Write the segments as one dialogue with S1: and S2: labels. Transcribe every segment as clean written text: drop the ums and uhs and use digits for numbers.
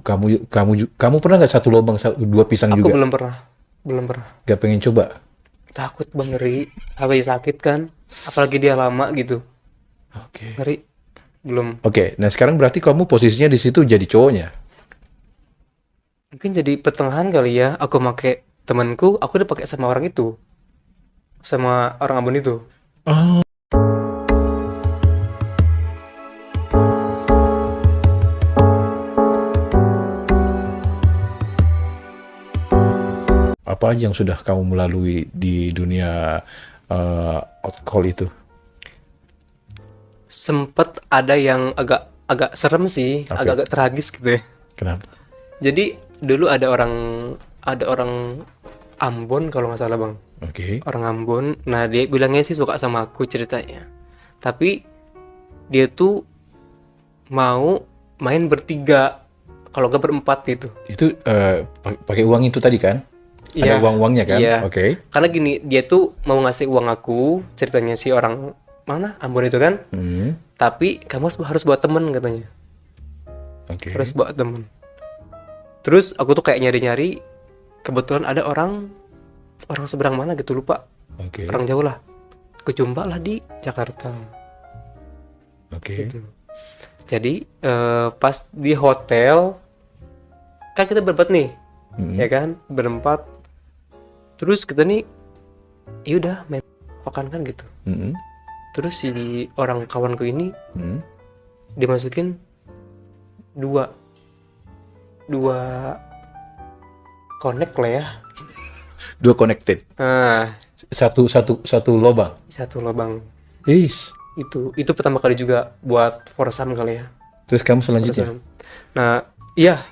S1: kamu pernah nggak satu lubang dua pisang
S2: Aku
S1: juga?
S2: belum pernah.
S1: Gak pengen coba?
S2: Takut bang, ngeri. Apa sakit kan? Apalagi dia lama gitu,
S1: Oke.
S2: ngeri. Belum.
S1: Oke, nah sekarang berarti kamu posisinya di situ jadi cowoknya.
S2: Mungkin jadi pertengahan kali ya. Aku make temanku, aku udah pakai sama orang itu, sama orang Ambon itu.
S1: Oh, apa aja yang sudah kamu melalui di dunia alkohol itu?
S2: Sempet ada yang agak serem sih,
S1: Oke.
S2: agak-agak tragis gitu ya.
S1: Kenapa?
S2: Jadi dulu ada orang Ambon kalau nggak salah bang,
S1: Oke.
S2: orang Ambon. Nah dia bilangnya sih suka sama aku ceritanya. Tapi dia tuh mau main bertiga, kalau nggak berempat gitu.
S1: Itu pakai uang itu tadi kan? Ada
S2: Iya,
S1: uang-uangnya kan?
S2: iya.
S1: Oke.
S2: Karena gini, dia tuh mau ngasih uang aku, ceritanya si orang mana Ambon itu kan.
S1: Hmm,
S2: Tapi kamu harus bawa temen katanya,
S1: oke.
S2: harus bawa temen. Terus aku tuh kayak nyari-nyari, kebetulan ada orang seberang mana gitu lupa,
S1: Oke.
S2: orang jauh lah. Aku jumpa lah di Jakarta
S1: Oke.
S2: gitu. Jadi pas di hotel kan kita berempat nih,
S1: Hmm,
S2: ya kan, berempat. Terus kita nih, yaudah main makan kan gitu.
S1: hmm,
S2: Terus si orang kawanku ini
S1: hmm.
S2: dimasukin dua dua connect lah ya.
S1: Dua connected.
S2: Nah,
S1: Satu lubang.
S2: satu lubang.
S1: Is.
S2: Itu pertama kali juga buat foursome kali ya.
S1: Terus kamu selanjutnya?
S2: Foursome. Nah, iya,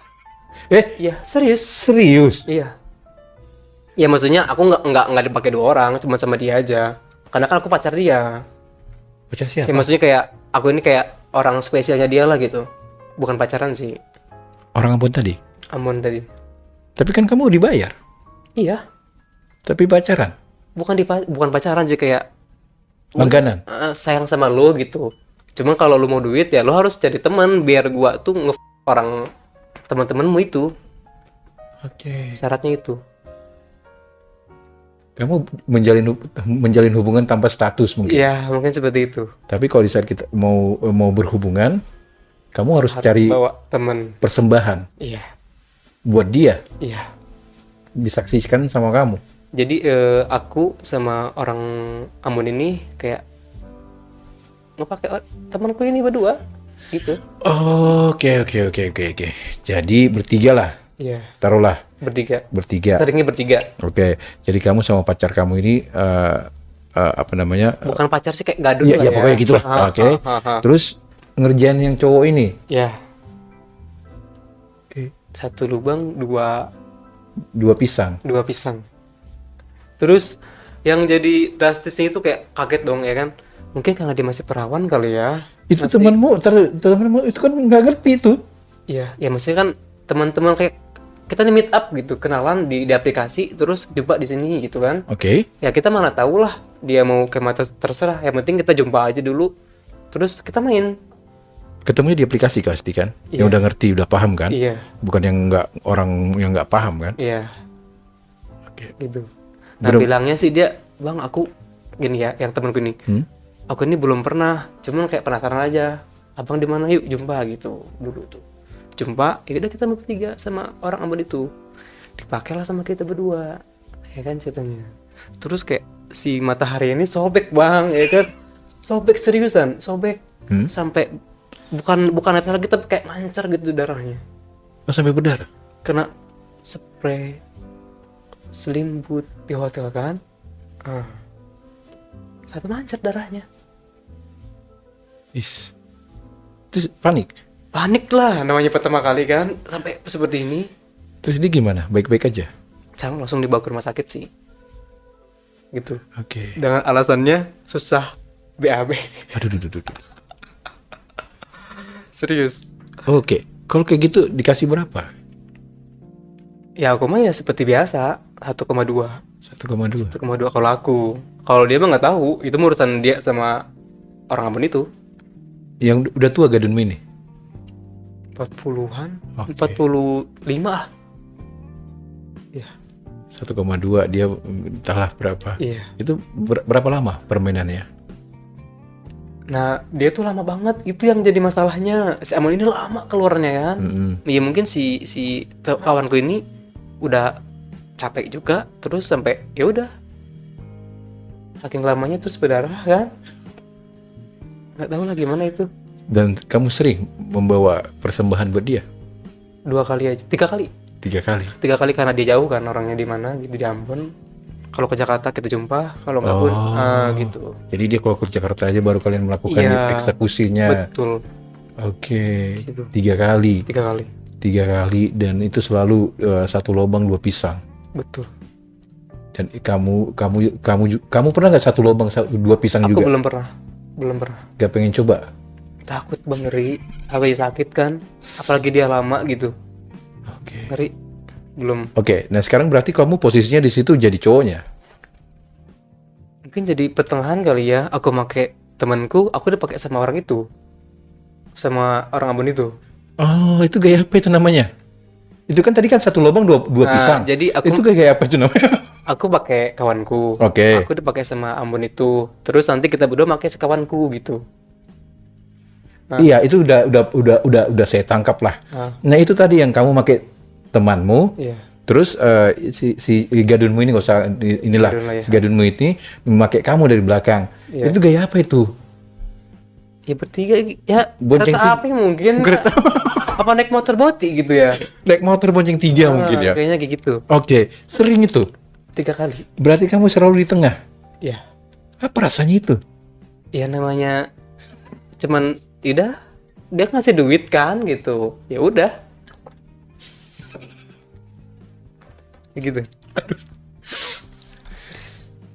S2: iya, serius.
S1: Serius?
S2: Iya. Ya maksudnya aku nggak dipakai dua orang, cuma sama dia aja. Karena kan aku pacar dia.
S1: Pacar
S2: Ya
S1: siapa?
S2: maksudnya kayak aku ini kayak orang spesialnya dia lah gitu. Bukan pacaran sih,
S1: Orang Ambon tadi.
S2: Amon tadi.
S1: Tapi kan kamu dibayar.
S2: Iya,
S1: Tapi pacaran.
S2: bukan pacaran sih, kayak
S1: Langganan.
S2: sayang sama lo gitu. Cuman kalau lu mau duit ya lo harus jadi teman biar gua tuh orang teman-temanmu itu.
S1: Oke.
S2: Syaratnya itu.
S1: Kamu menjalin hubungan tanpa status mungkin.
S2: Iya, mungkin seperti itu.
S1: Tapi kalau di saat kita mau berhubungan, kamu harus
S2: Harus
S1: cari
S2: bawa teman.
S1: persembahan
S2: Iya,
S1: buat dia
S2: iya.
S1: disaksikan sama kamu.
S2: Jadi aku sama orang Ambon ini kayak ngepakai temanku ini berdua gitu.
S1: Oke. Jadi bertiga lah,
S2: Iya,
S1: taruhlah
S2: bertiga.
S1: bertiga.
S2: Seringnya bertiga.
S1: Oke. Jadi kamu sama pacar kamu ini apa namanya?
S2: Bukan pacar sih, kayak gadun
S1: Iya,
S2: lah
S1: ya
S2: ya.
S1: pokoknya gitulah. Oke. Terus ngerjain yang cowok ini.
S2: Ya,
S1: Oke.
S2: satu lubang
S1: Dua pisang.
S2: dua pisang. Terus yang jadi drastisnya itu kayak kaget dong ya kan. Mungkin karena dia masih perawan kali ya.
S1: Itu
S2: Masih-
S1: temanmu itu kan nggak ngerti itu.
S2: Iya, ya maksudnya kan teman-teman kayak kita nih meet up gitu, kenalan di aplikasi, terus jumpa di sini gitu kan.
S1: Oke.
S2: Ya kita mana tahu lah dia mau ke mata, terserah. Yang penting kita jumpa aja dulu. Terus kita main.
S1: Ketemunya di aplikasi pasti kan?
S2: Iya.
S1: Yang udah ngerti, udah paham kan?
S2: Iya,
S1: Bukan yang orang yang nggak paham kan?
S2: iya
S1: Oke.
S2: gitu. Nah
S1: Belum-
S2: bilangnya sih dia, bang aku gini ya, yang temanku ini. Aku ini belum pernah, cuman kayak penasaran aja. Abang di mana, yuk jumpa gitu dulu tuh. Jumpa, ya udah kita bertiga sama orang Ambon itu. Dipakailah sama kita berdua, ya kan ceritanya. Terus kayak si matahari ini sobek bang, ya kan? Sobek seriusan, sobek sampai bukan netral, kita kayak mancar gitu darahnya.
S1: Oh, sampai berdarah.
S2: Kena spray selimbut di hotel kan? Sampai mancar darahnya.
S1: Is. Terus panik.
S2: Panik lah, namanya pertama kali kan, sampai seperti ini.
S1: Terus dia gimana? Baik-baik aja.
S2: Saya langsung dibawa ke rumah sakit sih, gitu.
S1: Oke.
S2: Dengan alasannya susah BAB.
S1: Aduh.
S2: Serius.
S1: Oke. Kalau kayak gitu dikasih berapa?
S2: Ya aku mah ya seperti biasa, 1,2.
S1: 1,2.
S2: 1,2 kalau aku. Kalau dia mah nggak tahu, itu urusan dia sama orang Ambon itu.
S1: Yang udah tua gadunmu ini?
S2: 40-an,
S1: Oke.
S2: 45 lah. Iya,
S1: 1,2 dia entahlah berapa.
S2: iya.
S1: Itu berapa lama permainannya?
S2: Nah, dia tuh lama banget. Itu yang jadi masalahnya. Si Amon ini lama keluarnya kan.
S1: Mm-mm.
S2: Ya mungkin si kawanku ini udah capek juga, terus sampai ya udah. Saking lamanya terus berdarah kan. Nggak tahu lah gimana itu.
S1: Dan kamu sering membawa persembahan buat dia?
S2: 2 kali aja, 3 kali.
S1: 3 kali.
S2: 3 kali karena dia jauh kan orangnya di mana gitu di Ambon. Kalau ke Jakarta kita jumpa, kalau nggak pun gitu.
S1: Jadi dia kalau ke Jakarta aja baru kalian melakukan
S2: Iya,
S1: eksekusinya.
S2: betul.
S1: Oke.
S2: Gitu.
S1: 3 kali.
S2: 3 kali.
S1: 3 kali dan itu selalu satu lubang 2 pisang.
S2: Betul.
S1: Dan kamu pernah nggak satu lubang 2 pisang
S2: Aku
S1: juga?
S2: belum pernah.
S1: Gak pengen coba?
S2: Takut bang, ngeri. Aku sakit kan. Apalagi dia lama gitu.
S1: Oke.
S2: Ngeri. Belum.
S1: Oke, nah sekarang berarti kamu posisinya di situ jadi cowoknya.
S2: Mungkin jadi pertengahan kali ya. Aku pakai temanku. Aku udah pakai sama orang itu. Sama orang Ambon itu.
S1: Oh, itu gaya apa itu namanya? Itu kan tadi kan satu lubang dua
S2: Nah,
S1: pisang.
S2: jadi
S1: Itu gaya apa itu namanya?
S2: aku pakai kawanku.
S1: Oke.
S2: Aku udah pakai sama Ambon itu. Terus nanti kita berdua pakai sekawanku gitu.
S1: Iya, itu udah saya tangkap lah. Nah, itu tadi yang kamu pakai temanmu.
S2: Iya.
S1: Terus si gadunmu ini nggak usah inilah
S2: Gadun lah ya.
S1: si gadunmu ini memakai kamu dari belakang.
S2: Iya.
S1: Itu gaya apa itu?
S2: Ya bertiga ya.
S1: Bonceng
S2: Kereta api mungkin.
S1: Kereta
S2: Apa naik motor boti gitu ya?
S1: naik motor bonceng 3 mungkin ya.
S2: Kayaknya kayak gitu.
S1: Oke, sering itu.
S2: 3 kali.
S1: Berarti kamu selalu di tengah.
S2: Ya.
S1: Apa rasanya itu?
S2: Ya namanya cuman udah dia ngasih duit kan gitu. Ya udah. Ya gitu.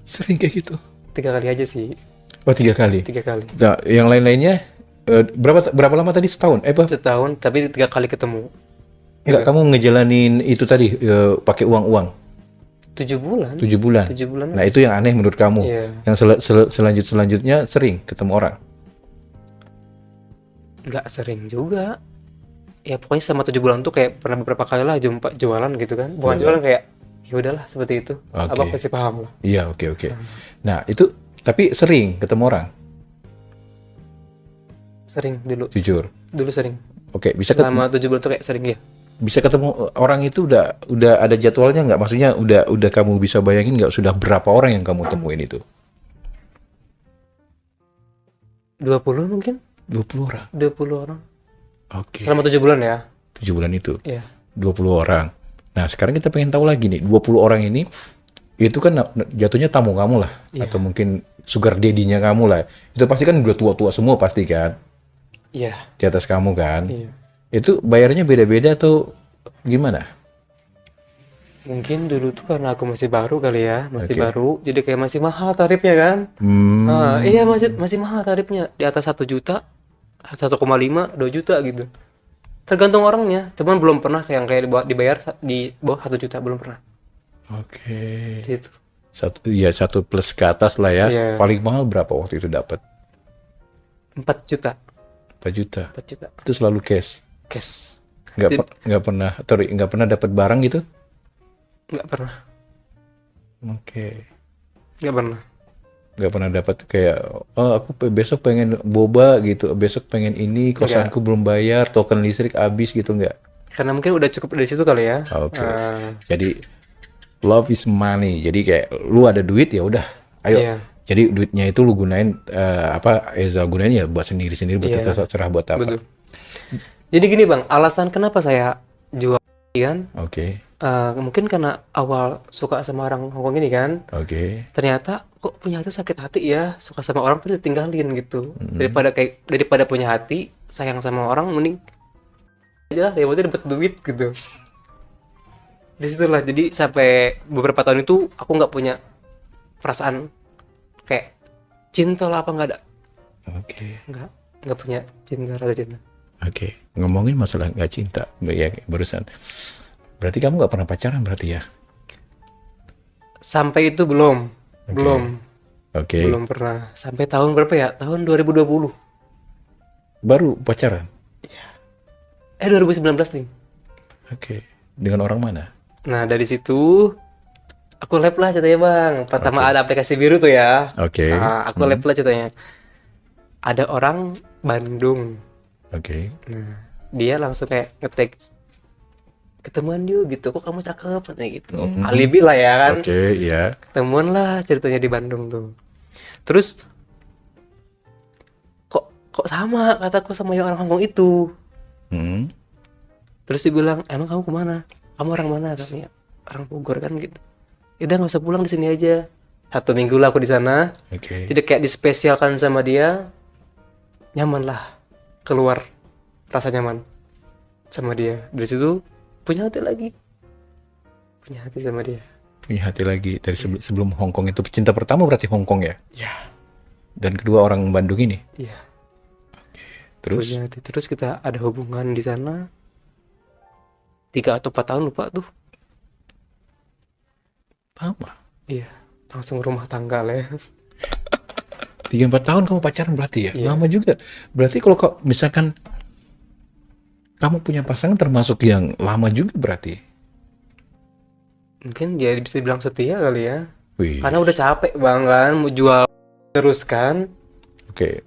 S1: Sering kayak gitu.
S2: 3 kali aja sih.
S1: Oh, 3 kali.
S2: 3 kali.
S1: Nah, yang lain-lainnya berapa lama tadi setahun? Apa?
S2: Setahun tapi 3 kali ketemu.
S1: Enggak, kamu ngejalanin itu tadi pakai uang-uang
S2: 7 bulan.
S1: 7 bulan.
S2: 7 bulan.
S1: Nah, itu yang aneh menurut kamu.
S2: Iya.
S1: Yang selanjutnya sering ketemu orang.
S2: Nggak sering juga. Ya pokoknya selama 7 bulan tuh kayak pernah beberapa kali lah jumpa jualan gitu kan. Bukan jualan kayak ya udahlah seperti itu.
S1: Oke.
S2: Abang pasti paham lah.
S1: Iya, oke. Nah, itu tapi sering ketemu orang,
S2: Sering dulu.
S1: jujur.
S2: Dulu sering.
S1: Oke, bisa ketemu,
S2: Selama 7 bulan tuh kayak sering ya.
S1: bisa ketemu orang itu udah ada jadwalnya nggak? Maksudnya udah kamu bisa bayangin nggak sudah berapa orang yang kamu temuin itu?
S2: 20 mungkin?
S1: 20 orang.
S2: 20 orang.
S1: Oke.
S2: Selama 7 bulan ya.
S1: 7 bulan itu.
S2: Iya.
S1: 20 orang. Nah, sekarang kita pengen tahu lagi nih, 20 orang ini itu kan jatuhnya tamu kamu lah,
S2: Iya.
S1: atau mungkin sugar daddy-nya kamu lah. Itu pasti kan udah tua-tua semua pasti kan,
S2: Iya.
S1: di atas kamu kan.
S2: Iya.
S1: Itu bayarnya beda-beda atau gimana?
S2: Mungkin dulu tuh karena aku masih baru kali ya, masih
S1: Oke.
S2: baru, jadi kayak masih mahal tarifnya kan. Iya masih mahal tarifnya, di atas 1 juta, 1,5, 2 juta gitu. Tergantung orangnya, cuman belum pernah kayak dibayar di bawah 1 juta, belum pernah.
S1: Oke.
S2: Gitu.
S1: Satu plus ke atas lah ya.
S2: Iya.
S1: Paling mahal berapa waktu itu dapat?
S2: 4 juta,
S1: 4 juta.
S2: 4 juta
S1: Itu selalu cash.
S2: cash.
S1: Nggak pernah dapat barang gitu?
S2: Nggak pernah,
S1: Oke.
S2: nggak pernah.
S1: Nggak pernah dapat kayak, oh aku besok pengen boba gitu, besok pengen ini, kosanku belum bayar, token listrik habis gitu, nggak?
S2: Karena mungkin udah cukup dari situ kali ya.
S1: Oke. Jadi love is money. Jadi kayak lu ada duit ya udah, ayo.
S2: Iya.
S1: Jadi duitnya itu lu gunain Eza gunain ya buat sendiri-sendiri, buat
S2: Iya.
S1: terserah buat apa.
S2: Betul. Jadi gini bang, alasan kenapa saya jual kan?
S1: Oke.
S2: Mungkin karena awal suka sama orang Hongkong ini kan,
S1: Oke.
S2: ternyata kok punya hati sakit hati ya, suka sama orang tuh ditinggalin gitu. Daripada punya hati sayang sama orang, mending aja lah, yang penting dapat duit gitu. Disitulah, jadi sampai beberapa tahun itu aku nggak punya perasaan kayak cinta lah, apa nggak ada,
S1: Oke.
S2: nggak punya cinta, rasa cinta.
S1: Oke. Ngomongin masalah nggak cinta, ya barusan. Berarti kamu nggak pernah pacaran berarti ya?
S2: Sampai itu belum,
S1: Oke.
S2: belum pernah. Sampai tahun berapa ya? Tahun 2020.
S1: Baru pacaran?
S2: 2019 nih.
S1: Oke. Dengan orang mana?
S2: Nah dari situ aku lab lah ceritanya bang. Pertama ada aplikasi biru tuh ya.
S1: Oke.
S2: Nah, aku lab lah ceritanya. Ada orang Bandung.
S1: Oke.
S2: Nah dia langsung kayak ngetek ketemuan yuk gitu. Kok kamu cakep katanya gitu. Alibi lah ya kan.
S1: Oke, iya.
S2: Ketemuan lah ceritanya di Bandung tuh. Terus kok sama kataku sama yang orang Hongkong itu.
S1: Hmm.
S2: Terus dia bilang, emang kamu kemana? Kamu orang mana? Katanya orang Bogor kan gitu. Ya udah nggak usah pulang di sini aja. 1 minggu lah aku di sana.
S1: Oke.
S2: Jadi kayak dispesialkan sama dia, nyaman lah, keluar rasa nyaman sama dia. Dari situ punya hati lagi, punya hati sama dia.
S1: Punya hati lagi dari sebelum Hongkong itu. Cinta pertama berarti Hongkong ya?
S2: Ya,
S1: Dan kedua orang Bandung ini.
S2: iya.
S1: Terus
S2: Punya hati. Terus kita ada hubungan di sana 3 atau 4 tahun lupa tuh.
S1: lama.
S2: Iya, langsung rumah tangga lah ya.
S1: 3-4 tahun kamu pacaran berarti ya?
S2: Iya.
S1: Lama juga. Berarti kalau misalkan kamu punya pasangan termasuk yang lama juga berarti.
S2: Mungkin dia bisa dibilang setia kali ya.
S1: Wih.
S2: Karena udah capek bang kan, mau jual terus kan.
S1: Oke.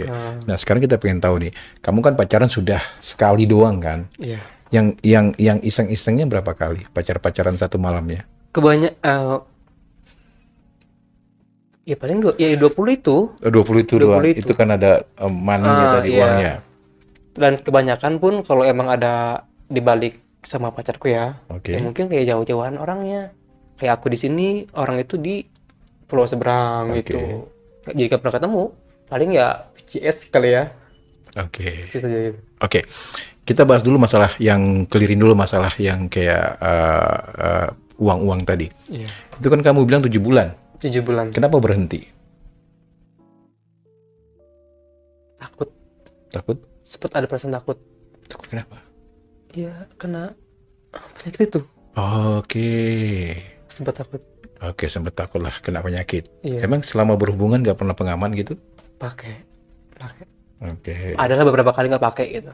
S2: Nah,
S1: Nah, sekarang kita pengen tahu nih. Kamu kan pacaran sudah sekali doang kan?
S2: iya.
S1: Yang iseng-isengnya berapa kali? Pacaran satu malamnya?
S2: Kebanyak ya paling 20 itu.
S1: 20 itu
S2: 20
S1: doang.
S2: itu.
S1: Itu kan ada money-nya tadi,
S2: Iya.
S1: uangnya.
S2: Dan kebanyakan pun kalau emang ada dibalik sama pacarku ya,
S1: Oke.
S2: ya mungkin kayak jauh-jauhan orangnya. Kayak aku di sini, orang itu di pulau seberang
S1: Oke.
S2: gitu. Jadi gak pernah ketemu. Paling ya PCS kali ya.
S1: Oke.
S2: Itu saja gitu.
S1: Oke, kita bahas dulu masalah yang clearin dulu masalah yang kayak uang-uang tadi.
S2: Iya.
S1: Itu kan kamu bilang 7 bulan.
S2: 7 bulan.
S1: Kenapa berhenti?
S2: Takut.
S1: Takut?
S2: Sempet ada perasaan takut.
S1: Takut kenapa?
S2: Iya, kena penyakit itu.
S1: Oke.
S2: Sempet takut.
S1: Oke, sempet takut lah kena penyakit.
S2: Iya.
S1: Emang selama berhubungan gak pernah pengaman gitu?
S2: Pakai.
S1: Oke.
S2: Adalah beberapa kali nggak pakai gitu.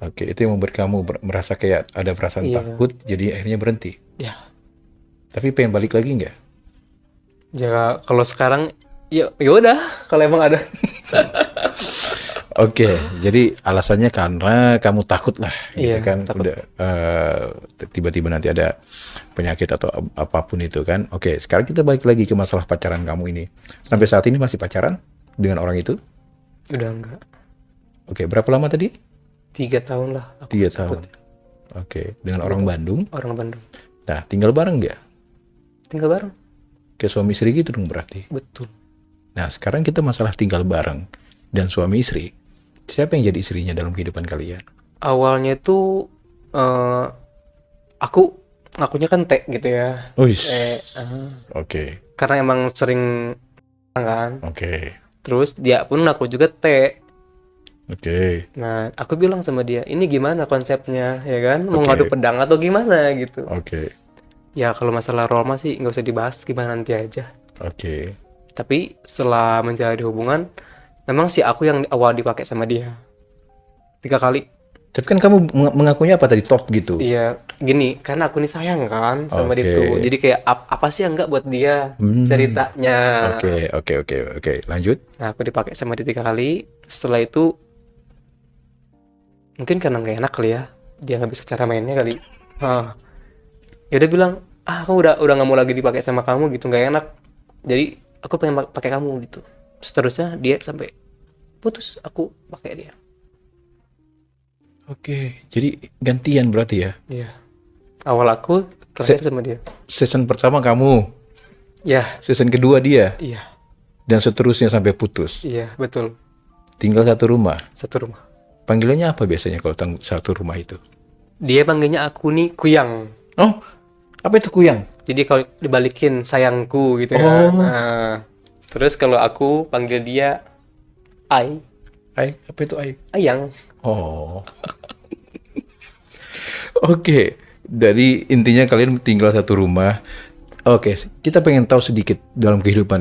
S1: Oke, itu yang membuat kamu merasa kayak ada perasaan
S2: Iya.
S1: takut, jadi akhirnya berhenti.
S2: Ya.
S1: Tapi pengen balik lagi nggak?
S2: Ya kalau sekarang ya udah kalau emang ada.
S1: Oke, jadi alasannya karena kamu takut lah, gitu
S2: Iya,
S1: kan?
S2: takut.
S1: Udah tiba-tiba nanti ada penyakit atau apapun itu kan? Oke, sekarang kita balik lagi ke masalah pacaran kamu ini. Sampai saat ini masih pacaran dengan orang itu?
S2: Udah enggak.
S1: Oke, berapa lama tadi?
S2: 3 tahun lah. Aku
S1: 3
S2: sebut.
S1: tahun. Oke, dengan orang Bandung.
S2: Orang Bandung.
S1: Nah, tinggal bareng nggak?
S2: Tinggal bareng.
S1: Kayak suami istri gitu dong berarti.
S2: Betul.
S1: Nah, sekarang kita masalah tinggal bareng dan suami istri. Siapa yang jadi istrinya dalam kehidupan kalian?
S2: Awalnya itu aku ngakunya kan T gitu ya.
S1: Uish. Oke,
S2: Karena emang sering kan.
S1: oke,
S2: Terus dia pun ngaku juga T.
S1: oke,
S2: Nah, aku bilang sama dia, ini gimana konsepnya, ya kan? Mau
S1: Oke.
S2: ngadu pedang atau gimana gitu.
S1: oke,
S2: Ya kalau masalah Roma sih nggak usah dibahas, gimana nanti aja.
S1: oke.
S2: Tapi setelah menjalani hubungan, memang sih aku yang awal dipakai sama dia 3 kali.
S1: Tapi kan kamu mengakunya apa tadi, top gitu?
S2: Iya, gini, karena aku nih sayang kan sama
S1: Oke.
S2: dia tuh. Jadi kayak apa sih yang enggak buat dia ceritanya.
S1: Oke. Lanjut.
S2: Nah, aku dipakai sama dia 3 kali. Setelah itu mungkin karena nggak enak kali ya, dia nggak bisa cara mainnya kali. Ya udah bilang, aku udah nggak mau lagi dipakai sama kamu gitu, nggak enak. Jadi aku pengen pakai kamu gitu. Seterusnya dia sampai putus, aku pakai dia.
S1: Oke, jadi gantian berarti ya?
S2: Iya. Awal aku terakhir sama dia.
S1: Season pertama kamu,
S2: Ya,
S1: season kedua dia,
S2: iya,
S1: dan seterusnya sampai putus.
S2: iya, betul.
S1: Tinggal satu rumah.
S2: Satu rumah.
S1: Panggilannya apa biasanya kalau satu rumah itu?
S2: Dia panggilnya aku nih Kuyang.
S1: Oh, apa itu kuyang?
S2: Jadi kalau dibalikin sayangku gitu
S1: Oh.
S2: kan. Nah, terus kalau aku panggil dia Ai,
S1: Ai, apa itu ai?
S2: Ayang.
S1: Oh. Oke, dari intinya kalian tinggal satu rumah. Oke, kita pengen tahu sedikit dalam kehidupan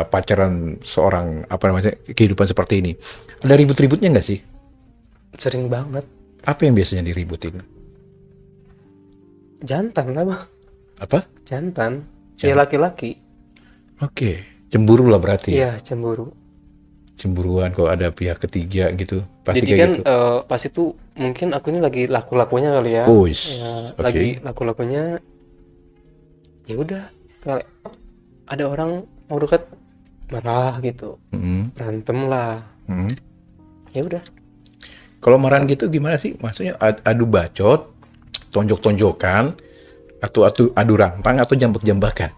S1: pacaran seorang apa namanya kehidupan seperti ini. Ada ribut-ributnya nggak sih?
S2: Sering banget.
S1: Apa yang biasanya diributin?
S2: Jantan lah Bang.
S1: Apa?
S2: Jantan. Ya laki-laki.
S1: Oke, cemburu lah berarti.
S2: Iya, cemburu.
S1: Cemburuan kalau ada pihak ketiga gitu. Pasti
S2: Jadi
S1: kayak
S2: kan
S1: gitu.
S2: pas itu mungkin aku ini lagi laku-lakunya kali ya.
S1: Oh,
S2: Ya,
S1: oke.
S2: lagi laku-lakunya. Ya udah, kayak ada orang mau dekat marah gitu.
S1: Mm,
S2: Berantem lah.
S1: mm.
S2: Ya udah.
S1: Kalau marahan gitu gimana sih? Maksudnya adu bacot, tonjok-tonjokan, atau adu rampang atau jambak-jambakan?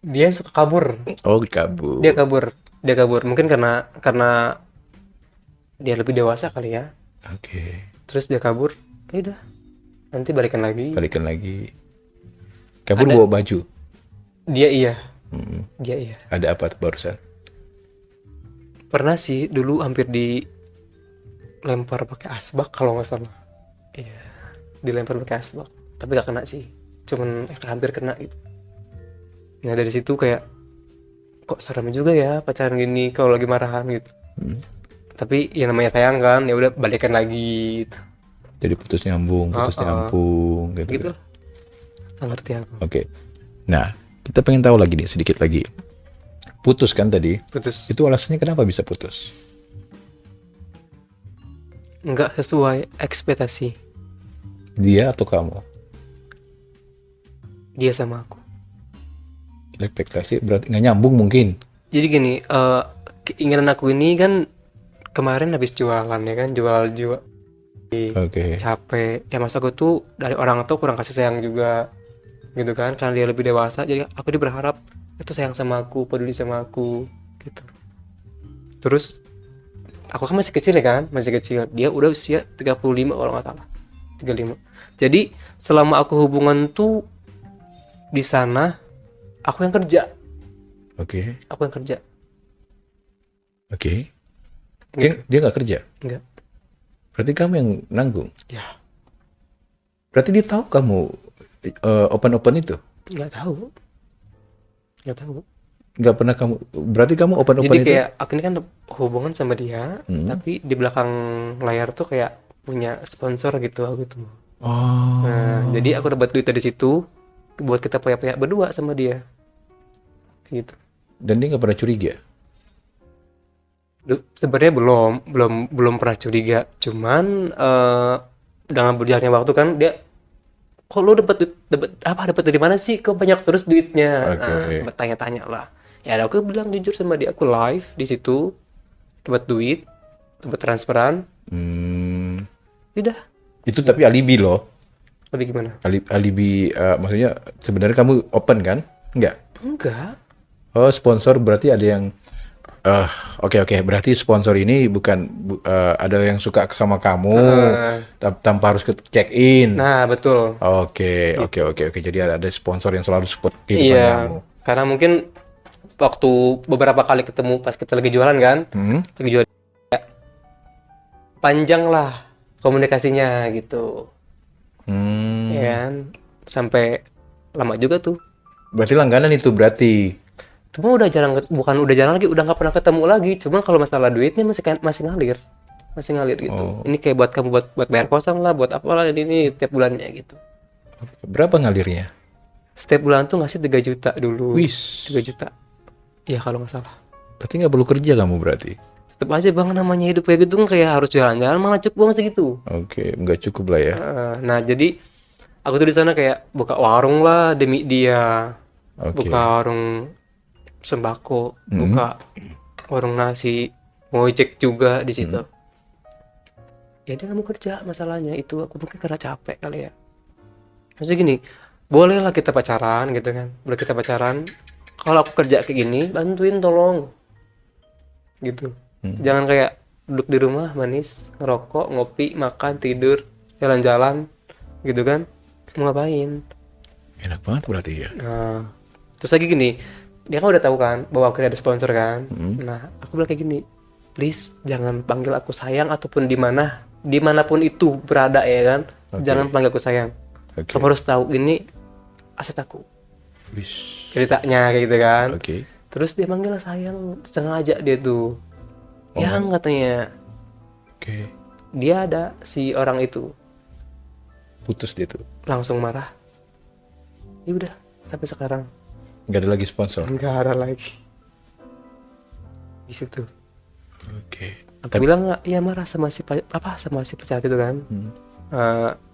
S2: Dia suka kabur.
S1: Oh, kabur.
S2: Dia kabur. Dia kabur. Mungkin karena dia lebih dewasa kali ya.
S1: Oke,
S2: Terus dia kabur. Ya udah. Nanti balikan lagi.
S1: balikan lagi. Kabur
S2: Ada-
S1: bawa baju.
S2: Dia iya.
S1: Mm,
S2: Dia iya.
S1: ada apa tuh barusan?
S2: Pernah sih dulu hampir dilempar pakai asbak kalau nggak salah. Iya. Dilempar pakai asbak. Tapi gak kena sih. Cuman hampir kena gitu. Nah dari situ kayak kok serem juga ya pacaran gini kalau lagi marahan gitu.
S1: Mm.
S2: Tapi ya namanya sayang kan, ya udah balikan lagi gitu.
S1: Jadi putus nyambung, gitu.
S2: Gitu lah. Nggak ngerti aku.
S1: Oke. Nah, kita pengen tahu lagi nih sedikit lagi. Putus kan tadi?
S2: Putus
S1: Itu alasannya kenapa bisa putus?
S2: nggak sesuai ekspektasi
S1: Dia atau kamu?
S2: dia sama aku.
S1: Ekspektasi berarti nggak nyambung mungkin.
S2: Jadi gini, keinginan aku ini kan kemarin habis jualan ya kan, jual
S1: Oke.
S2: capek. Ya masa aku tuh dari orang tua kurang kasih sayang juga gitu kan, karena dia lebih dewasa. Jadi aku dia berharap itu sayang sama aku, peduli sama aku gitu. Terus aku kan masih kecil ya kan, masih kecil. Dia udah usia 35 kalau nggak salah. 35. Jadi selama aku hubungan tuh di sana aku yang kerja,
S1: Oke.
S2: aku yang kerja.
S1: Oke.
S2: Gitu.
S1: Dia nggak kerja.
S2: Enggak.
S1: Berarti kamu yang nanggung.
S2: Ya,
S1: Berarti dia tahu kamu open itu.
S2: nggak tahu. Nggak tahu.
S1: Nggak pernah kamu. Berarti kamu open
S2: Jadi
S1: itu.
S2: kayak aku ini kan hubungan sama dia, tapi di belakang layar tuh kayak punya sponsor gitu aku tuh.
S1: Oh.
S2: Nah, jadi aku dapat duit dari situ buat kita poya-poya berdua sama dia. Gitu.
S1: Dan dia nggak pernah curiga.
S2: Sebenarnya belum pernah curiga, cuman dengan berjalannya waktu kan dia, kok lo dapat dari mana sih, kok banyak terus duitnya.
S1: Oke.
S2: Nah, bertanya-tanya lah. Ya aku bilang jujur sama dia, aku live di situ dapat duit, dapat transferan.
S1: Hmm.
S2: Udah.
S1: Itu tapi alibi loh.
S2: Lebih gimana?
S1: Alibi maksudnya sebenarnya kamu open kan? Nggak.
S2: Enggak.
S1: Oh, sponsor berarti ada yang oke. Berarti sponsor ini bukan ada yang suka sama kamu tanpa harus check in.
S2: Nah, betul.
S1: Oke. Jadi ada sponsor yang selalu support kehidupan
S2: Iya,
S1: kamu.
S2: karena mungkin waktu beberapa kali ketemu pas kita lagi jualan kan, lagi jualan ya, panjang lah komunikasinya gitu, ya kan, sampai lama juga tuh.
S1: Berarti langganan itu berarti.
S2: Cuma udah bukan udah jarang lagi, udah nggak pernah ketemu lagi. Cuma kalau masalah duitnya masih ngalir gitu.
S1: Oh.
S2: Ini kayak buat kamu buat bayar kosan lah, buat apalah ini tiap bulannya gitu.
S1: Berapa ngalirnya?
S2: Setiap bulan tuh ngasih 3 juta dulu.
S1: Wis.
S2: 3 juta. Ya kalau nggak salah.
S1: Berarti nggak perlu kerja kamu berarti.
S2: Tetep aja bang, namanya hidup kayak gitu kan kayak harus jalan-jalan, malah cukup banget segitu.
S1: Oke, nggak cukup lah ya.
S2: Nah jadi aku tuh di sana kayak buka warung lah demi dia,
S1: Oke.
S2: buka warung sembako, buka warung nasi, ngojek juga di situ. Ya dia nggak mau kerja, masalahnya itu aku mungkin karena capek kali ya. Maksudnya gini, bolehlah kita pacaran gitu kan, boleh kita pacaran. Kalau aku kerja kayak gini, bantuin tolong, gitu. Jangan kayak duduk di rumah manis, ngerokok, ngopi, makan, tidur, jalan-jalan, gitu kan? Mau ngapain?
S1: Enak banget berarti ya.
S2: Nah, terus lagi gini, dia kan udah tahu kan bahwa aku ada sponsor kan. Nah, aku bilang kayak gini, please jangan panggil aku sayang ataupun dimanapun itu berada ya kan. Jangan panggil aku sayang.
S1: Oke.
S2: Kamu harus tahu ini aset aku.
S1: Wis.
S2: Ceritanya kayak gitu kan.
S1: Oke.
S2: Terus dia manggil sayang, sengaja dia tuh. Yang katanya.
S1: Oke.
S2: dia ada si orang itu
S1: Putus dia tuh.
S2: langsung marah. Ya udah, sampai sekarang
S1: Nggak ada lagi sponsor.
S2: nggak ada lagi di situ.
S1: Oke.
S2: Aku bilang nggak, iya marah sama si sama si pacar itu kan.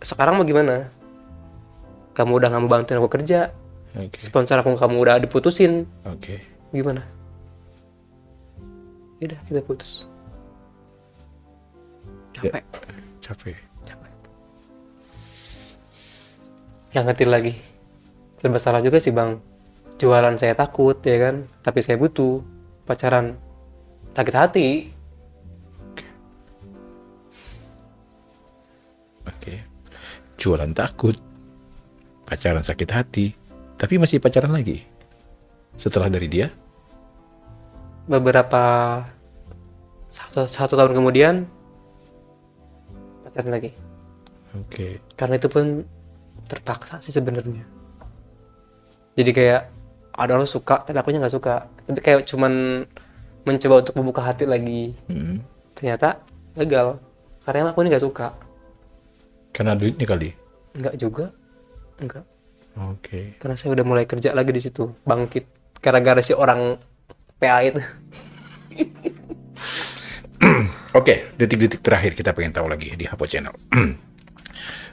S2: Sekarang mau gimana? Kamu udah nggak mau bantuin aku kerja,
S1: Oke.
S2: sponsor aku kamu udah diputusin,
S1: Oke.
S2: gimana? Yaudah kita putus. Capek,
S1: Capek.
S2: capek. Yang ngerti lagi, serba salah juga sih bang. Jualan saya takut ya kan, tapi saya butuh. Pacaran sakit hati.
S1: Oke. Jualan takut. Pacaran sakit hati. Tapi masih pacaran lagi. Setelah dari dia?
S2: Beberapa satu tahun kemudian pacaran lagi.
S1: Oke.
S2: Karena itu pun terpaksa sih sebenarnya. Jadi kayak ada orang suka, tapi akunya nggak suka. Tapi kayak cuman mencoba untuk membuka hati lagi. Ternyata gagal. Karena aku ini nggak suka.
S1: Karena duitnya kali?
S2: Nggak juga. Enggak.
S1: Oke.
S2: Karena saya udah mulai kerja lagi di situ. Bangkit. Gara-gara si orang PA itu.
S1: Oke, detik-detik terakhir kita pengen tahu lagi di Hapo Channel.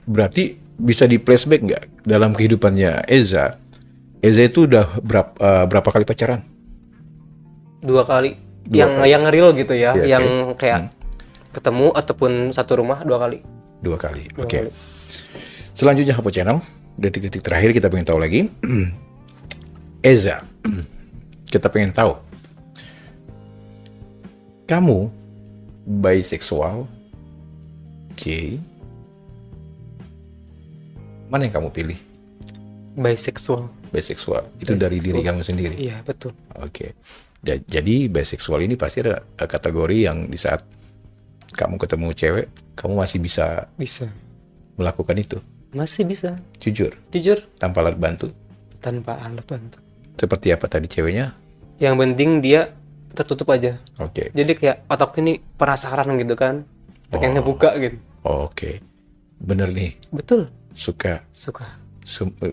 S1: Berarti bisa di flashback nggak dalam kehidupannya Eza? Eza itu udah berapa kali pacaran?
S2: 2 kali.
S1: Dua
S2: Yang real gitu ya.
S1: Iya,
S2: Yang kayak ketemu ataupun satu rumah 2 kali.
S1: 2 kali.
S2: Dua
S1: Oke.
S2: kali.
S1: Selanjutnya Hapo Channel, detik-detik terakhir kita pengen tahu lagi. Eza, kita pengen tahu. Kamu bisexual, gay, mana yang kamu pilih?
S2: Bisexual.
S1: Bisexual itu dari diri kamu sendiri.
S2: Iya betul.
S1: Oke. Jadi bisexual ini pasti ada kategori yang di saat kamu ketemu cewek, kamu masih bisa
S2: Bisa.
S1: melakukan itu.
S2: Masih bisa.
S1: Jujur,
S2: Jujur.
S1: tanpa alat bantu.
S2: Tanpa alat bantu.
S1: Seperti apa tadi ceweknya?
S2: Yang penting dia tertutup aja.
S1: Oke.
S2: Jadi kayak otak ini penasaran gitu kan. Pengen ngebuka gitu.
S1: Oke. Bener nih,
S2: Betul.
S1: suka
S2: Suka.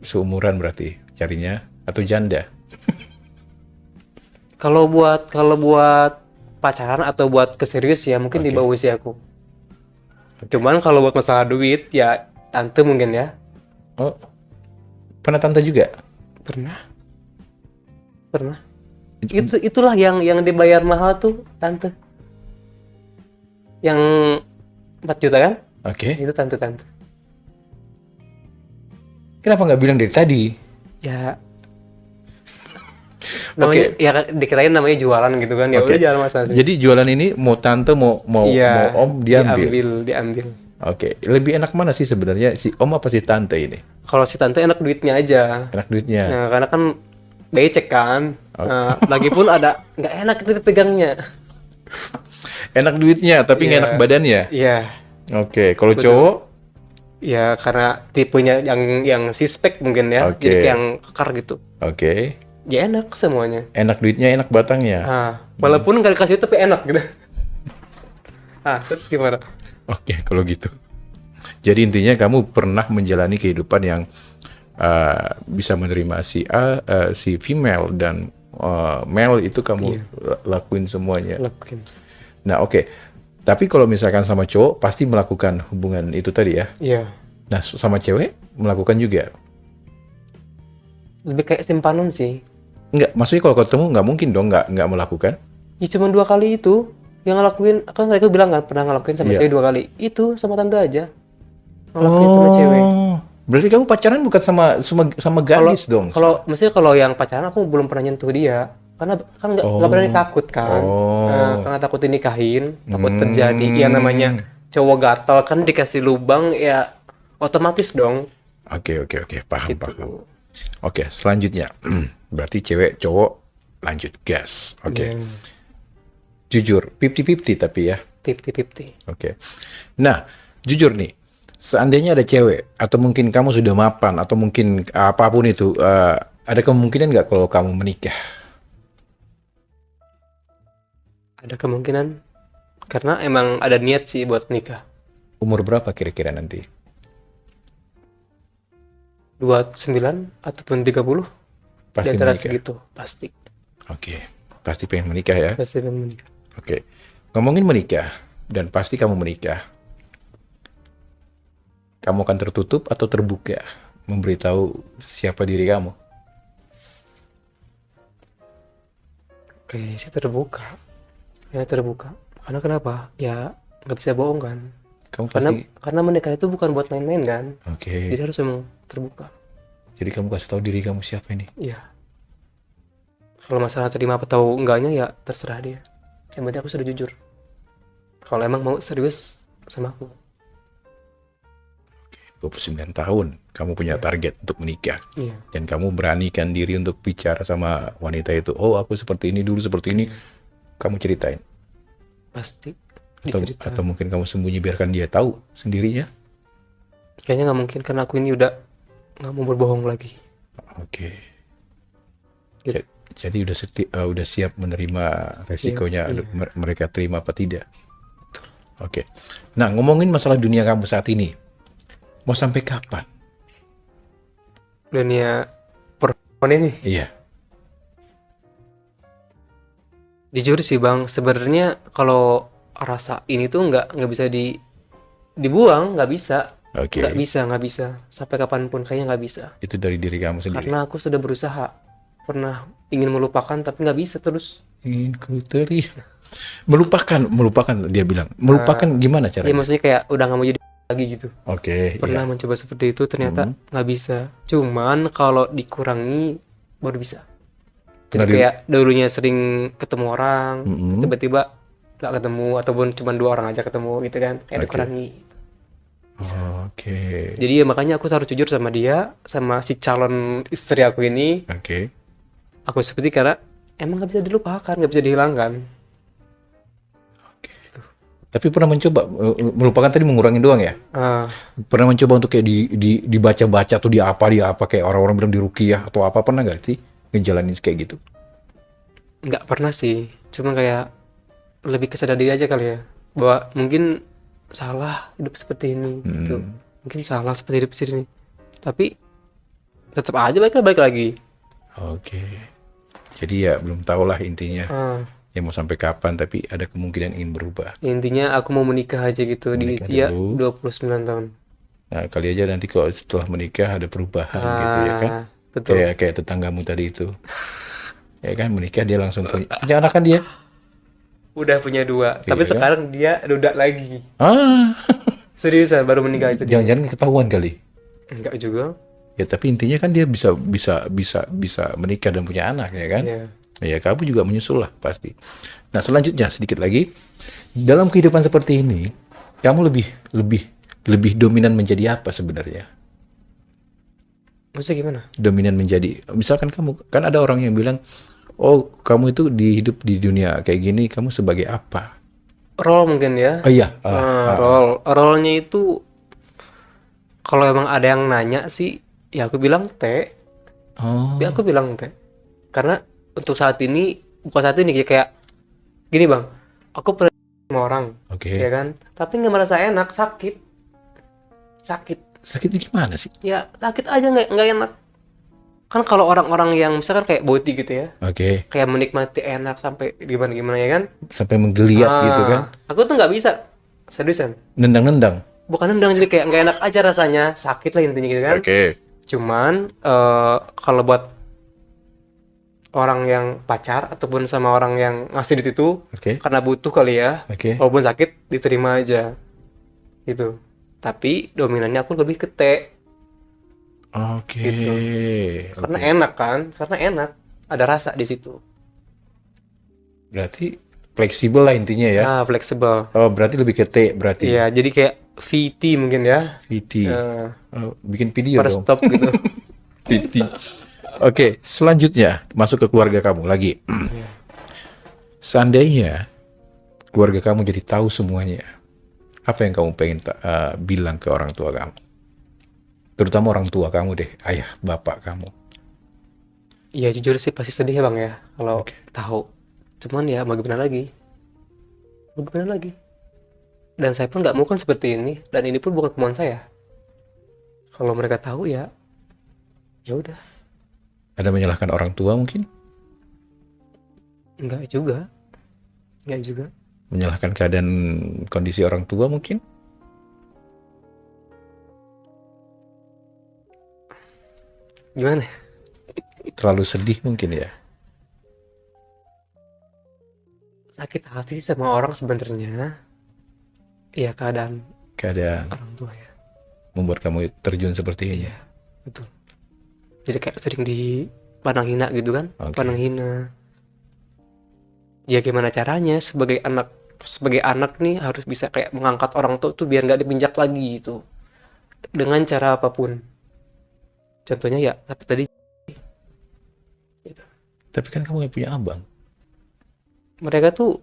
S1: seumuran berarti carinya atau janda?
S2: Kalau buat pacaran atau buat keserius ya mungkin di bawah usia aku. Cuman kalau buat masalah duit ya tante mungkin ya.
S1: Oh, pernah tante juga?
S2: Pernah. Itulah yang dibayar mahal tuh tante. Yang 4 juta kan?
S1: Oke.
S2: Itu tante-tante.
S1: Kenapa nggak bilang dari tadi?
S2: Ya namanya ya dikirain namanya jualan gitu kan. Ya
S1: Oke.
S2: udah jangan masalah.
S1: Jadi jualan ini mau tante mau
S2: Iya,
S1: mau om diambil.
S2: diambil.
S1: Oke. Lebih enak mana sih sebenarnya si om apa si tante ini?
S2: Kalau si tante enak duitnya aja.
S1: Enak duitnya.
S2: Nah, karena kan becek kan. Nah, lagi pun ada nggak enak itu dipegangnya.
S1: Enak duitnya tapi nggak
S2: Iya.
S1: enak badannya.
S2: Iya.
S1: Oke. Kalau cowok?
S2: Ya karena tipenya yang suspek mungkin ya.
S1: Oke.
S2: Jadi kayak yang kekar gitu.
S1: Oke.
S2: Ya enak semuanya.
S1: Enak duitnya, enak batangnya.
S2: Nah, walaupun nggak dikasih tapi enak gitu. Ah, terus gimana?
S1: Oke, kalau gitu. Jadi intinya kamu pernah menjalani kehidupan yang bisa menerima si A, si female dan male itu kamu lakuin semuanya.
S2: Lakuin.
S1: Nah, oke. Tapi kalau misalkan sama cowok pasti melakukan hubungan itu tadi ya.
S2: Iya.
S1: Nah, sama cewek melakukan juga.
S2: Lebih kayak simpanan sih.
S1: Enggak, maksudnya kalau ketemu nggak mungkin dong nggak melakukan.
S2: Ya cuma 2 kali itu yang ngelakuin. Kan mereka bilang kan pernah ngelakuin sama
S1: Iya.
S2: cewek 2 kali. Itu sama tante aja. Ngelakuin sama cewek.
S1: Berarti kamu pacaran bukan sama gadis dong.
S2: Maksudnya kalau yang pacaran aku belum pernah nyentuh dia. Karena kan nggak berani takut kan. Nah, karena takut dinikahin, takut terjadi yang namanya cowok gatal kan dikasih lubang ya otomatis dong.
S1: Oke, paham.
S2: Gitu.
S1: Oke, selanjutnya. Berarti cewek cowok lanjut gas. Oke.
S2: Iya.
S1: Jujur, 50-50 tapi ya.
S2: 50-50.
S1: Oke. Nah, jujur nih. Seandainya ada cewek atau mungkin kamu sudah mapan atau mungkin apapun itu, ada kemungkinan nggak kalau kamu menikah?
S2: Ada kemungkinan karena emang ada niat sih buat nikah.
S1: Umur berapa kira-kira nanti?
S2: 29 ataupun 30, di
S1: Pasti
S2: antara
S1: menikah.
S2: segitu pasti.
S1: Oke. Pasti pengen menikah ya.
S2: Pasti pengen menikah.
S1: Oke. Ngomongin menikah dan pasti kamu menikah. Kamu akan tertutup atau terbuka memberitahu siapa diri kamu?
S2: Kayaknya sih terbuka. Ya terbuka. Karena kenapa? Ya nggak bisa bohong kan.
S1: Kamu
S2: Karena
S1: pasti.
S2: karena menikah itu bukan buat main-main kan.
S1: Oke.
S2: Jadi harus memang terbuka.
S1: Jadi kamu kasih tahu diri kamu siapa ini?
S2: Iya. Kalau masalah terima atau enggaknya ya terserah dia. Yang penting aku sudah jujur. Kalau emang mau serius sama aku.
S1: 29 tahun, kamu punya target untuk menikah.
S2: Iya.
S1: Dan kamu beranikan diri untuk bicara sama wanita itu. Oh, aku seperti ini dulu, seperti ini. Kamu ceritain.
S2: Pasti
S1: Atau,
S2: diceritain.
S1: atau mungkin kamu sembunyi biarkan dia tahu sendirinya.
S2: Kayaknya nggak mungkin karena aku ini udah nggak mau berbohong lagi.
S1: Oke.
S2: Gitu.
S1: Jadi udah siap menerima resikonya
S2: Iya.
S1: mereka terima apa tidak. Oke. Nah, ngomongin masalah dunia kamu saat ini. Mau sampai kapan?
S2: Dunia perempuan ini,
S1: Iya.
S2: jujur sih bang, sebenarnya kalau rasa ini tuh nggak bisa dibuang, nggak bisa,
S1: Oke.
S2: nggak bisa sampai kapanpun kayaknya nggak bisa.
S1: Itu dari diri kamu sendiri.
S2: Karena aku sudah berusaha, pernah ingin melupakan tapi nggak bisa terus.
S1: Ingin ku melupakan dia bilang. Melupakan gimana
S2: Ya
S1: caranya?
S2: maksudnya kayak udah nggak mau jadi lagi gitu.
S1: Oke,
S2: Pernah
S1: iya.
S2: mencoba seperti itu ternyata nggak bisa. Cuman kalau dikurangi baru bisa. Jadi
S1: Pernah di-
S2: kayak dulunya sering ketemu orang,
S1: Mm-mm.
S2: tiba-tiba nggak ketemu ataupun cuma 2 orang aja ketemu gitu kan, kayak
S1: Oke.
S2: dikurangi.
S1: Oke.
S2: Jadi ya makanya aku harus jujur sama dia, sama si calon istri aku ini.
S1: Oke.
S2: Aku seperti karena emang nggak bisa dilupakan, nggak bisa dihilangkan.
S1: Tapi pernah mencoba melupakan tadi mengurangi doang ya?
S2: Ah,
S1: Pernah mencoba untuk kayak dibaca-baca atau di apa kayak orang-orang bilang di ruqyah atau apa, pernah nggak sih ngejalanin kayak gitu?
S2: nggak pernah sih, cuma kayak lebih kesadar diri aja kali ya, bahwa mungkin salah hidup seperti ini gitu, mungkin salah seperti hidup seperti ini, tapi tetap aja balik lagi.
S1: Oke. Jadi ya belum tahu lah intinya.
S2: Ah,
S1: Ya mau sampai kapan, tapi ada kemungkinan ingin berubah.
S2: intinya aku mau menikah aja gitu di
S1: Menikah
S2: usia
S1: dulu.
S2: 29 tahun.
S1: Nah, kali aja nanti kalau setelah menikah ada perubahan gitu ya kan?
S2: Betul.
S1: Kayak tetanggamu tadi itu. Ya kan, menikah dia langsung punya anak kan dia?
S2: Udah punya 2, tapi
S1: Iya kan?
S2: sekarang dia duda lagi.
S1: Ah,
S2: Seriusan baru menikah itu dia.
S1: jangan-jangan ketahuan kali.
S2: Enggak juga.
S1: Ya tapi intinya kan dia bisa menikah dan punya anak ya kan?
S2: Iya.
S1: Ya kamu juga menyusul lah pasti. Nah selanjutnya sedikit lagi dalam kehidupan seperti ini kamu lebih dominan menjadi apa sebenarnya?
S2: Maksudnya gimana?
S1: Dominan menjadi misalkan kamu kan ada orang yang bilang oh kamu itu hidup di dunia kayak gini kamu sebagai apa?
S2: Role mungkin ya.
S1: Oh iya.
S2: Role-nya itu kalau emang ada yang nanya sih, ya aku bilang T.
S1: Oh,
S2: Ya aku bilang T. Karena untuk saat ini, bukan saat ini kayak gini bang, aku pernah sama orang,
S1: oke.
S2: ya kan? Tapi nggak merasa enak, sakit.
S1: Sakitnya gimana sih?
S2: Ya sakit aja nggak enak. Kan kalau orang-orang yang misalkan kayak body gitu ya,
S1: Oke.
S2: kayak menikmati enak sampai gimana ya kan?
S1: Sampai menggeliat gitu kan?
S2: Aku tuh nggak bisa, seriusan.
S1: Nendang-nendang.
S2: Bukan nendang, jadi kayak nggak enak aja rasanya, sakit lah intinya gitu kan.
S1: Oke.
S2: Cuman kalau buat orang yang pacar ataupun sama orang yang ngasih duit itu
S1: Oke.
S2: karena butuh kali ya,
S1: Oke.
S2: walaupun sakit diterima aja gitu. Tapi dominannya aku lebih ke T
S1: Oke.
S2: Gitu. karena
S1: Oke.
S2: enak kan, karena enak, ada rasa di situ.
S1: Berarti fleksibel lah intinya ya.
S2: Nah, fleksibel.
S1: Oh, berarti lebih ke T berarti.
S2: Iya, jadi kayak VT mungkin ya.
S1: VT.
S2: Eh,
S1: Oh, bikin video
S2: per
S1: dong.
S2: stop gitu.
S1: VT. Oke, selanjutnya masuk ke keluarga kamu lagi. Seandainya keluarga kamu jadi tahu semuanya, apa yang kamu pengen bilang ke orang tua kamu? Terutama orang tua kamu deh, ayah, bapak kamu.
S2: Iya, jujur sih pasti sedih ya bang ya kalau tahu. Cuman ya mau gimana lagi? Mau gimana lagi? Dan saya pun nggak mau kan seperti ini, dan ini pun bukan kemauan saya. Kalau mereka tahu ya, ya udah.
S1: Ada menyalahkan orang tua mungkin?
S2: Enggak juga, enggak juga.
S1: Menyalahkan keadaan kondisi orang tua mungkin?
S2: Gimana?
S1: Terlalu sedih mungkin ya?
S2: Sakit hati sama orang sebenarnya. Iya, keadaan
S1: Keadaan
S2: orang tua ya.
S1: membuat kamu terjun seperti ini.
S2: Iya, betul. Jadi kayak sering dipandang hina gitu kan,
S1: Oke.
S2: pandang hina. Ya gimana caranya sebagai anak nih harus bisa kayak mengangkat orang tua tuh biar nggak dipinjak lagi gitu. Dengan cara apapun. Contohnya ya, tapi tadi gitu.
S1: Tapi kan kamu yang punya abang.
S2: Mereka tuh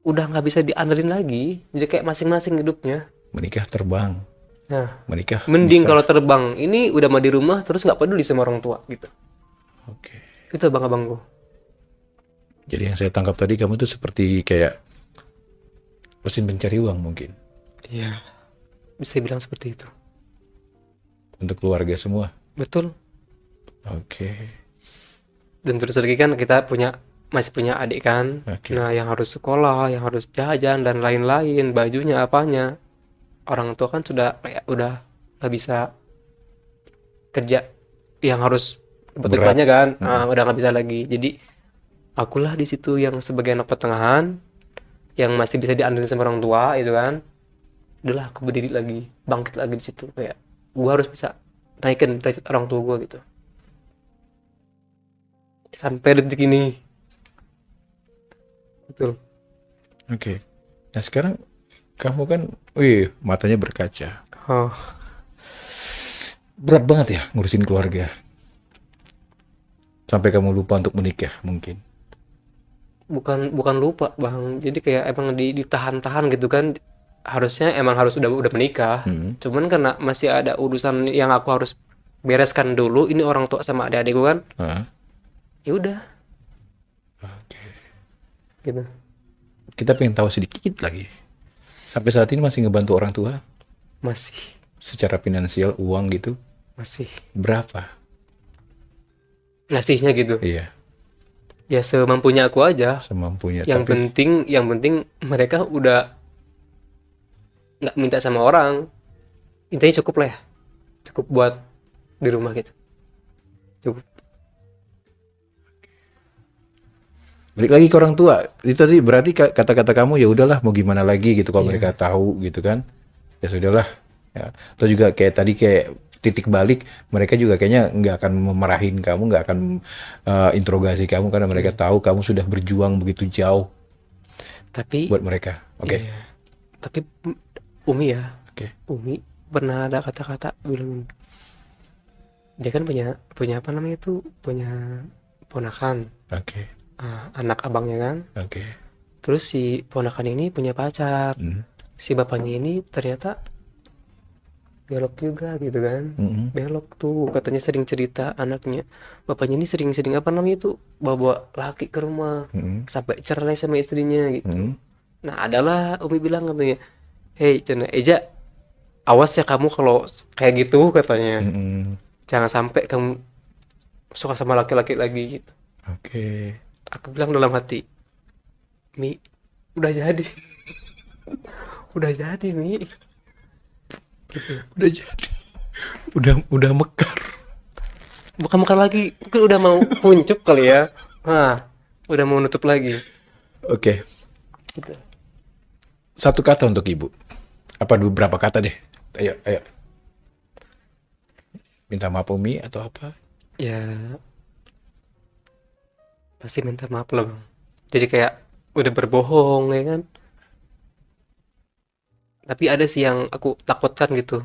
S2: udah nggak bisa diandelin lagi. Jadi kayak masing-masing hidupnya.
S1: Menikah terbang.
S2: Nah,
S1: Menikah
S2: mending
S1: bisa.
S2: kalau terbang. Ini udah mah di rumah terus nggak peduli sama orang tua gitu.
S1: Oke.
S2: Itu abang-abangku.
S1: Jadi yang saya tangkap tadi kamu tuh seperti kayak mesin pencari uang mungkin.
S2: Iya, bisa bilang seperti itu.
S1: Untuk keluarga semua.
S2: Betul.
S1: Oke.
S2: Dan terus lagi kan kita masih punya adik kan.
S1: Oke.
S2: Nah, yang harus sekolah, yang harus jajan dan lain-lain, bajunya apanya. Orang tua kan sudah kayak udah nggak bisa kerja yang harus dapat
S1: Berat.
S2: banyak kan. Udah nggak bisa lagi. Jadi akulah di situ yang sebagai anak pertengahan yang masih bisa diandelin sama orang tua itu kan. Udahlah aku berdiri lagi, bangkit lagi di situ kayak gua harus bisa naikin derajat orang tua gua gitu. Sampai detik ini. Betul.
S1: Oke. Nah sekarang kamu kan, wih, matanya berkaca.
S2: Oh,
S1: Berat banget ya ngurusin keluarga. Sampai kamu lupa untuk menikah mungkin.
S2: bukan lupa, Bang. Jadi kayak emang ditahan-tahan gitu kan. Harusnya emang harus udah menikah. Cuman karena masih ada urusan yang aku harus bereskan dulu. Ini orang tua sama adik-adikku kan.
S1: Hah?
S2: Ya udah
S1: Oke.
S2: gitu.
S1: Kita pengen tahu sedikit lagi. Sampai saat ini masih ngebantu orang tua
S2: Masih
S1: secara finansial, uang gitu.
S2: masih
S1: Berapa?
S2: ngasihnya gitu.
S1: Iya,
S2: Ya semampunya aku aja.
S1: semampunya.
S2: Yang
S1: Tapi
S2: penting mereka udah nggak minta sama orang. Intinya cukup lah ya. Cukup buat di rumah gitu. Cukup.
S1: balik lagi ke orang tua. Itu tadi berarti kata-kata kamu ya udahlah mau gimana lagi gitu kalau mereka tahu gitu kan. Ya sudahlah. Ya. Atau juga kayak tadi kayak titik balik mereka juga kayaknya nggak akan memarahin kamu, nggak akan interogasi kamu karena mereka tahu kamu sudah berjuang begitu jauh
S2: Tapi
S1: buat mereka. Oke.
S2: iya. Tapi Umi ya,
S1: Oke.
S2: Umi pernah ada kata-kata bilang dia kan punya apa namanya itu punya ponakan,
S1: Oke.
S2: anak abangnya kan.
S1: Oke.
S2: Terus si ponakan ini punya pacar. Si bapaknya ini ternyata belok juga gitu kan. Belok tuh katanya sering cerita anaknya. Bapaknya ini sering-sering apa namanya itu bawa laki ke rumah sampai cerai sama istrinya gitu. Nah, adalah Umi bilang katanya, "Hei, Cina Eja, awas ya kamu kalau kayak gitu," katanya. "Jangan sampai kamu suka sama laki-laki lagi," gitu.
S1: Oke.
S2: Aku bilang dalam hati, "Mi, udah jadi." Udah jadi, Mi.
S1: Udah jadi. Udah mekar.
S2: Bukan lagi, mungkin udah mau kuncup kali ya. Udah mau nutup lagi.
S1: Oke.
S2: Gitu.
S1: Satu kata untuk ibu. Apa beberapa kata deh? Ayo. Minta maaf Umi atau apa?
S2: Ya, pasti minta maaf lah, Bang. Jadi kayak udah berbohong ya kan. Tapi ada sih yang aku takutkan gitu.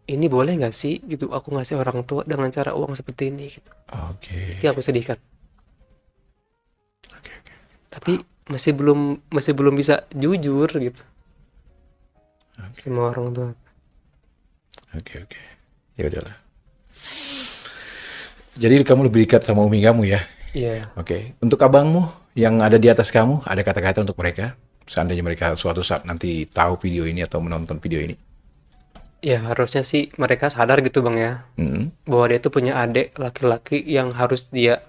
S2: Ini boleh nggak sih gitu aku ngasih orang tua dengan cara uang seperti ini gitu.
S1: Oke.
S2: Itu aku sedihkan. Tapi masih belum bisa jujur gitu sama orang tua.
S1: Oke. Ya udahlah. Jadi kamu lebih dekat sama Umi kamu ya?
S2: Iya.
S1: Oke. Untuk abangmu yang ada di atas kamu, ada kata-kata untuk mereka? seandainya mereka suatu saat nanti tahu video ini atau menonton video ini?
S2: Ya harusnya sih mereka sadar gitu Bang ya,
S1: Hmm,
S2: bahwa dia tuh punya adik laki-laki yang harus dia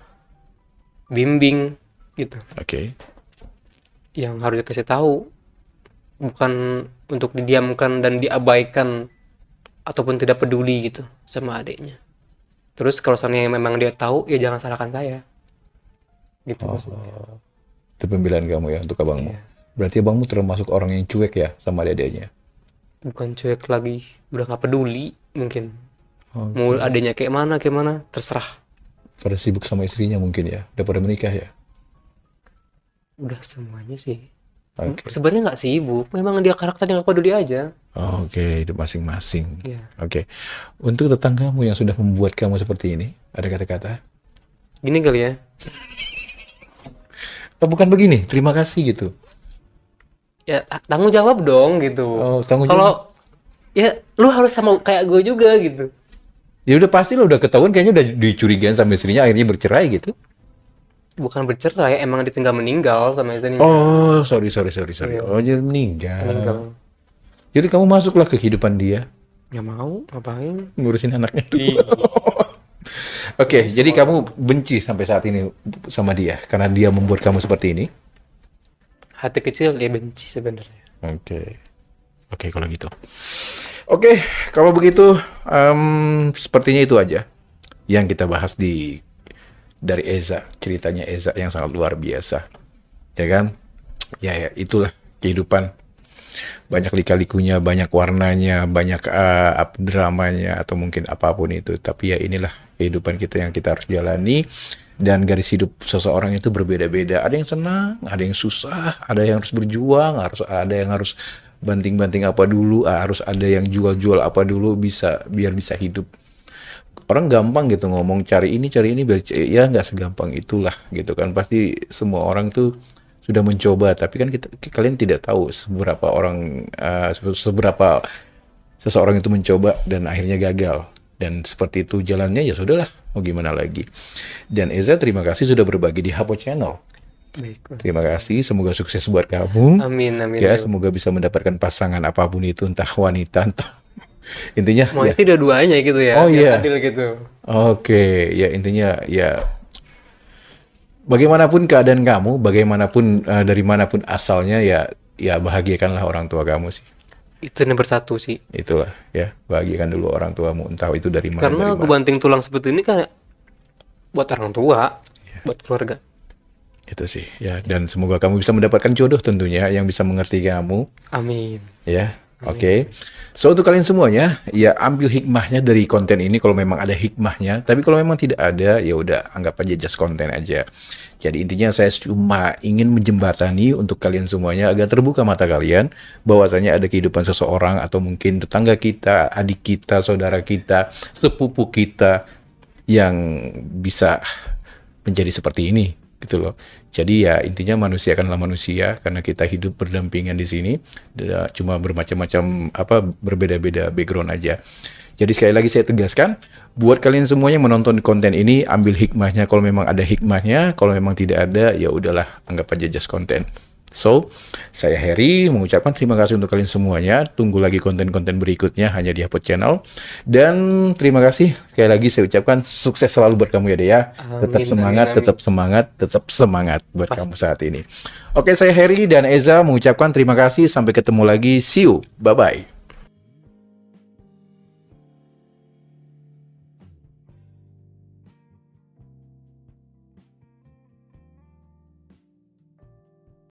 S2: bimbing gitu,
S1: oke.
S2: yang harus dikasih tahu, bukan untuk didiamkan dan diabaikan ataupun tidak peduli gitu sama adiknya. Terus kalau seandainya memang dia tahu, ya jangan salahkan saya. Gitu maksudnya.
S1: Itu pembelaan kamu ya untuk abangmu.
S2: Iya.
S1: Berarti abangmu termasuk orang yang cuek ya sama adik-adiknya?
S2: Bukan cuek lagi, udah nggak peduli mungkin.
S1: Oh,
S2: Mau adiknya kayak mana, terserah.
S1: pada sibuk sama istrinya mungkin ya? Udah pada menikah ya?
S2: Udah semuanya sih.
S1: Oke.
S2: Sebenarnya nggak sibuk, memang dia karakternya nggak peduli aja.
S1: Oke, itu masing-masing.
S2: Iya.
S1: Oke. Untuk tetanggamu yang sudah membuat kamu seperti ini, ada kata-kata?
S2: Gini kali ya,
S1: Oh, bukan begini, terima kasih gitu.
S2: ya tanggung jawab dong gitu.
S1: Oh, tanggung
S2: Kalau
S1: jawab.
S2: ya lu harus sama kayak gue juga gitu.
S1: Ya udah pasti lo udah ketahuan kayaknya udah dicurigain sama istrinya akhirnya bercerai gitu.
S2: Bukan bercerai, emang ditinggal meninggal sama istrinya.
S1: Oh, sorry.
S2: Iya.
S1: Oh, jadi meninggal.
S2: Meninggal.
S1: Jadi kamu masuklah ke kehidupan dia,
S2: Nggak mau, ngapain?
S1: ngurusin anaknya dulu.
S2: Iya.
S1: Oke, jadi kamu benci sampai saat ini sama dia karena dia membuat kamu seperti ini.
S2: Hati kecil ya benci sebenarnya.
S1: Oke. Oke, kalau gitu. Oke, kalau begitu sepertinya itu aja yang kita bahas dari Eza, ceritanya Eza yang sangat luar biasa. Ya kan? Ya, itulah kehidupan. Banyak lika-likunya, banyak warnanya, banyak dramanya atau mungkin apapun itu. Tapi ya inilah kehidupan kita yang kita harus jalani. Dan garis hidup seseorang itu berbeda-beda. Ada yang senang, ada yang susah, ada yang harus berjuang, ada yang harus banting-banting apa dulu, harus ada yang jual-jual apa dulu biar bisa hidup. Orang gampang gitu ngomong cari ini biar ya nggak segampang itulah gitu kan. Pasti semua orang tuh sudah mencoba, tapi kan kalian tidak tahu seberapa seseorang itu mencoba dan akhirnya gagal. Dan seperti itu jalannya, ya sudahlah, mau gimana lagi. Dan Eza, terima kasih sudah berbagi di Hapo Channel.
S2: Baik.
S1: Terima kasih, semoga sukses buat kamu.
S2: Amin.
S1: Ya, semoga bisa mendapatkan pasangan apapun itu, entah wanita, entah intinya
S2: Mau
S1: ya.
S2: istri dua-duanya gitu ya,
S1: Oh,
S2: biar
S1: iya.
S2: adil gitu.
S1: Oke, ya intinya ya bagaimanapun keadaan kamu, bagaimanapun dari manapun asalnya, ya bahagiakanlah orang tua kamu sih.
S2: Itu nomor satu sih.
S1: Itulah ya, bahagiakan dulu orang tuamu, entah itu dari mana.
S2: Karena kebanting tulang seperti ini kan buat orang tua, buat keluarga.
S1: Itu sih ya, dan semoga kamu bisa mendapatkan jodoh tentunya yang bisa mengerti kamu
S2: Amin.
S1: ya. Oke. So untuk kalian semuanya ya ambil hikmahnya dari konten ini kalau memang ada hikmahnya, tapi kalau memang tidak ada ya udah anggap aja just konten aja. Jadi intinya saya cuma ingin menjembatani untuk kalian semuanya agar terbuka mata kalian bahwasanya ada kehidupan seseorang atau mungkin tetangga kita, adik kita, saudara kita, sepupu kita yang bisa menjadi seperti ini gitu loh. Jadi ya intinya manusia kanlah manusia karena kita hidup berdampingan di sini, cuma bermacam-macam berbeda-beda background aja. Jadi sekali lagi saya tegaskan, buat kalian semuanya menonton konten ini ambil hikmahnya kalau memang ada hikmahnya, kalau memang tidak ada ya udahlah anggap aja just konten. So, saya Heri mengucapkan terima kasih untuk kalian semuanya. Tunggu lagi konten-konten berikutnya hanya di Hapo Channel. Dan terima kasih sekali lagi saya ucapkan sukses selalu buat kamu ya Dea. Tetap semangat,
S2: amin.
S1: tetap semangat buat kamu saat ini. Oke, saya Heri dan Eza mengucapkan terima kasih. Sampai ketemu lagi. See you. Bye-bye.